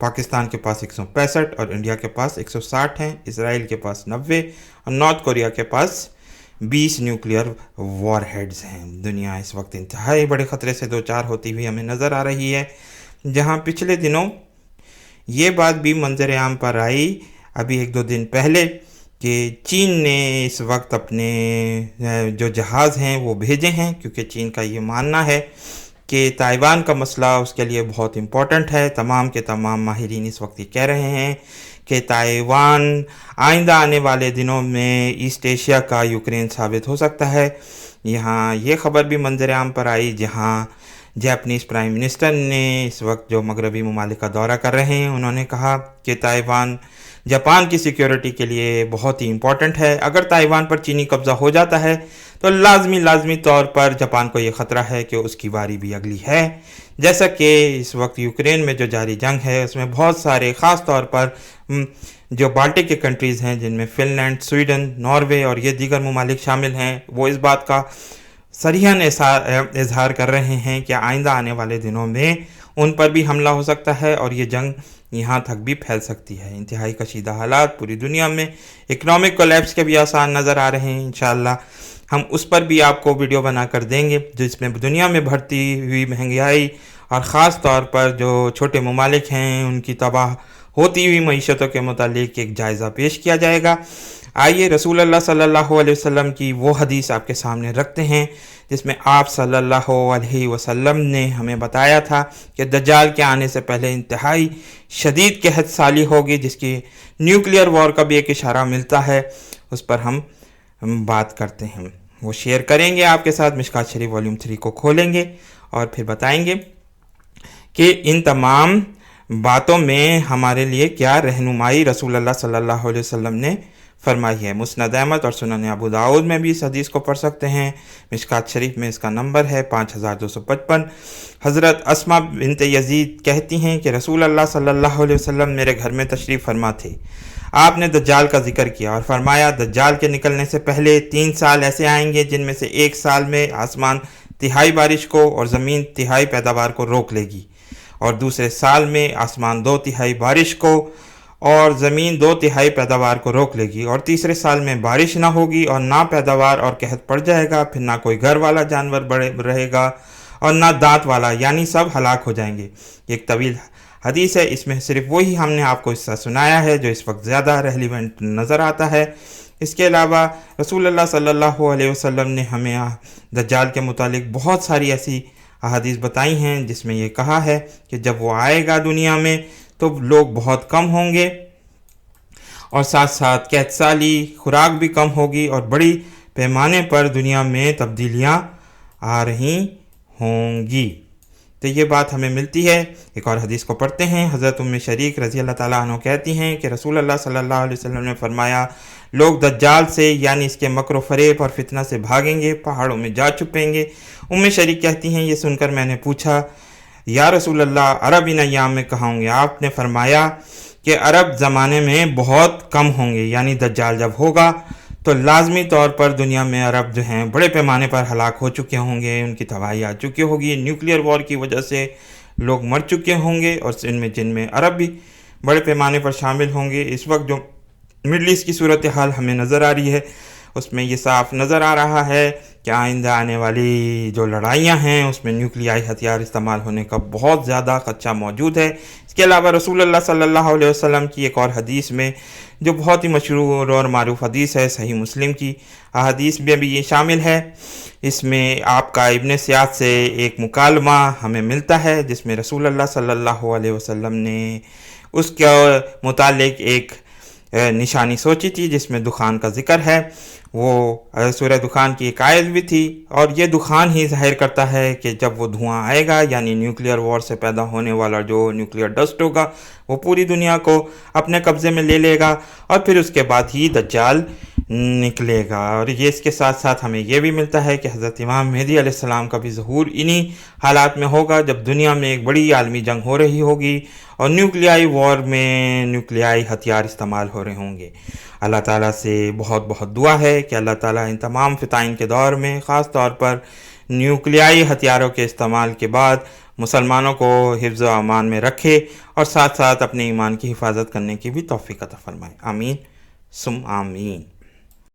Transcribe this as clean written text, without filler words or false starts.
پاکستان کے پاس 165 اور انڈیا کے پاس 160 ہیں، اسرائیل کے پاس 90 اور نارتھ کوریا کے پاس 20 نیوکلیئر وار ہیڈز ہیں۔ دنیا اس وقت انتہائی بڑے خطرے سے دوچار ہوتی ہوئی ہمیں نظر آ رہی ہے، جہاں پچھلے دنوں یہ بات بھی منظر عام پر آئی ابھی 1-2 دن پہلے کہ چین نے اس وقت اپنے جو جہاز ہیں وہ بھیجے ہیں، کیونکہ چین کا یہ ماننا ہے کہ تائیوان کا مسئلہ اس کے لیے بہت امپورٹنٹ ہے۔ تمام کے تمام ماہرین اس وقت یہ کہہ رہے ہیں کہ تائیوان آئندہ آنے والے دنوں میں ایسٹ ایشیا کا یوکرین ثابت ہو سکتا ہے۔ یہاں یہ خبر بھی منظر عام پر آئی جہاں جاپنیز پرائم منسٹر نے اس وقت جو مغربی ممالک کا دورہ کر رہے ہیں، انہوں نے کہا کہ تائیوان جاپان کی سیکیورٹی کے لیے بہت ہی امپورٹنٹ ہے۔ اگر تائیوان پر چینی قبضہ ہو جاتا ہے تو لازمی طور پر جاپان کو یہ خطرہ ہے کہ اس کی باری بھی اگلی ہے۔ جیسا کہ اس وقت یوکرین میں جو جاری جنگ ہے اس میں بہت سارے خاص طور پر جو بالٹک کے کنٹریز ہیں، جن میں فن لینڈ، سویڈن، ناروے اور یہ دیگر ممالک شامل ہیں، وہ اس بات کا صریحاً اظہار کر رہے ہیں کہ آئندہ آنے والے دنوں میں ان پر بھی حملہ ہو سکتا ہے اور یہ جنگ یہاں تک بھی پھیل سکتی ہے۔ انتہائی کشیدہ حالات پوری دنیا میں، اکنامک کولیپس کے بھی آثار نظر آ رہے ہیں۔ انشاءاللہ ہم اس پر بھی آپ کو ویڈیو بنا کر دیں گے، جس میں دنیا میں بڑھتی ہوئی مہنگائی اور خاص طور پر جو چھوٹے ممالک ہیں ان کی تباہ ہوتی ہوئی معیشتوں کے متعلق ایک جائزہ پیش کیا جائے گا۔ آئیے رسول اللہ صلی اللہ علیہ وسلم کی وہ حدیث آپ کے سامنے رکھتے ہیں جس میں آپ صلی اللہ علیہ وسلم نے ہمیں بتایا تھا کہ دجال کے آنے سے پہلے انتہائی شدید قحط سالی ہوگی، جس کی نیوکلیئر وار کا بھی ایک اشارہ ملتا ہے۔ اس پر ہم بات کرتے ہیں، وہ شیئر کریں گے آپ کے ساتھ۔ مشکات شریف والیوم 3 کو کھولیں گے اور پھر بتائیں گے کہ ان تمام باتوں میں ہمارے لیے کیا رہنمائی رسول اللہ صلی اللہ علیہ وسلم نے فرمائی ہے۔ مسند احمد اور سنن ابو داؤد میں بھی اس حدیث کو پڑھ سکتے ہیں۔ مشکات شریف میں اس کا نمبر ہے 5255۔ حضرت اسماء بنت یزید کہتی ہیں کہ رسول اللہ صلی اللہ علیہ وسلم میرے گھر میں تشریف فرما تھے۔ آپ نے دجال کا ذکر کیا اور فرمایا دجال کے نکلنے سے پہلے 3 سال ایسے آئیں گے جن میں سے 1 سال میں آسمان تہائی بارش کو اور زمین تہائی پیداوار کو روک لے گی، اور دوسرے سال میں آسمان 2 تہائی بارش کو اور زمین 2 تہائی پیداوار کو روک لے گی، اور تیسرے سال میں بارش نہ ہوگی اور نہ پیداوار اور قحط پڑ جائے گا، پھر نہ کوئی گھر والا جانور رہے گا اور نہ دانت والا، یعنی سب ہلاک ہو جائیں گے۔ ایک طویل حدیث ہے، اس میں صرف وہی ہم نے آپ کو حصہ سنایا ہے جو اس وقت زیادہ ریلیونٹ نظر آتا ہے۔ اس کے علاوہ رسول اللہ صلی اللہ علیہ وسلم نے ہمیں دجال کے متعلق بہت ساری ایسی احادیث بتائی ہیں جس میں یہ کہا ہے کہ جب وہ آئے گا دنیا میں تو لوگ بہت کم ہوں گے، اور ساتھ ساتھ قحط سالی، خوراک بھی کم ہوگی، اور بڑی پیمانے پر دنیا میں تبدیلیاں آ رہی ہوں گی۔ تو یہ بات ہمیں ملتی ہے۔ ایک اور حدیث کو پڑھتے ہیں۔ حضرت ام شریک رضی اللہ تعالیٰ عنہ کہتی ہیں کہ رسول اللہ صلی اللہ علیہ وسلم نے فرمایا لوگ دجال سے یعنی اس کے مکر و فریب اور فتنہ سے بھاگیں گے، پہاڑوں میں جا چھپیں گے۔ ام شریک کہتی ہیں یہ سن کر میں نے پوچھا یا رسول اللہ عرب ان ایام میں کہاں ہوں گے؟ آپ نے فرمایا کہ عرب زمانے میں بہت کم ہوں گے، یعنی دجال جب ہوگا تو لازمی طور پر دنیا میں عرب جو ہیں بڑے پیمانے پر ہلاک ہو چکے ہوں گے، ان کی تباہی آ چکی ہوگی، نیوکلیئر وار کی وجہ سے لوگ مر چکے ہوں گے، اور جن میں عرب بھی بڑے پیمانے پر شامل ہوں گے۔ اس وقت جو مڈل ایسٹ کی صورتحال ہمیں نظر آ رہی ہے اس میں یہ صاف نظر آ رہا ہے کہ آئندہ آنے والی جو لڑائیاں ہیں اس میں نیوکلیائی ہتھیار استعمال ہونے کا بہت زیادہ خدشہ موجود ہے۔ اس کے علاوہ رسول اللہ صلی اللہ علیہ وسلم کی ایک اور حدیث میں جو بہت ہی مشہور اور معروف حدیث ہے، صحیح مسلم کی احادیث میں بھی یہ شامل ہے۔ اس میں آپ کا ابن سیاد سے ایک مکالمہ ہمیں ملتا ہے جس میں رسول اللہ صلی اللہ علیہ وسلم نے اس کے متعلق ایک نشانی سوچی تھی جس میں دخان کا ذکر ہے۔ وہ سورہ دخان کی ایک آیت بھی تھی، اور یہ دخان ہی ظاہر کرتا ہے کہ جب وہ دھواں آئے گا یعنی نیوکلیئر وار سے پیدا ہونے والا جو نیوکلیئر ڈسٹ ہوگا وہ پوری دنیا کو اپنے قبضے میں لے لے گا، اور پھر اس کے بعد ہی دجال نکلے گا۔ اور یہ اس کے ساتھ ساتھ ہمیں یہ بھی ملتا ہے کہ حضرت امام مہدی علیہ السلام کا بھی ظہور انہی حالات میں ہوگا جب دنیا میں ایک بڑی عالمی جنگ ہو رہی ہوگی اور نیوکلیائی وار میں نیوکلیائی ہتھیار استعمال ہو رہے ہوں گے۔ اللہ تعالیٰ سے بہت بہت دعا ہے کہ اللہ تعالیٰ ان تمام فتائن کے دور میں خاص طور پر نیوکلیائی ہتھیاروں کے استعمال کے بعد مسلمانوں کو حفظ و امان میں رکھے اور ساتھ ساتھ اپنے ایمان کی حفاظت کرنے کی بھی توفیق عطا فرمائے. آمین ثم آمین.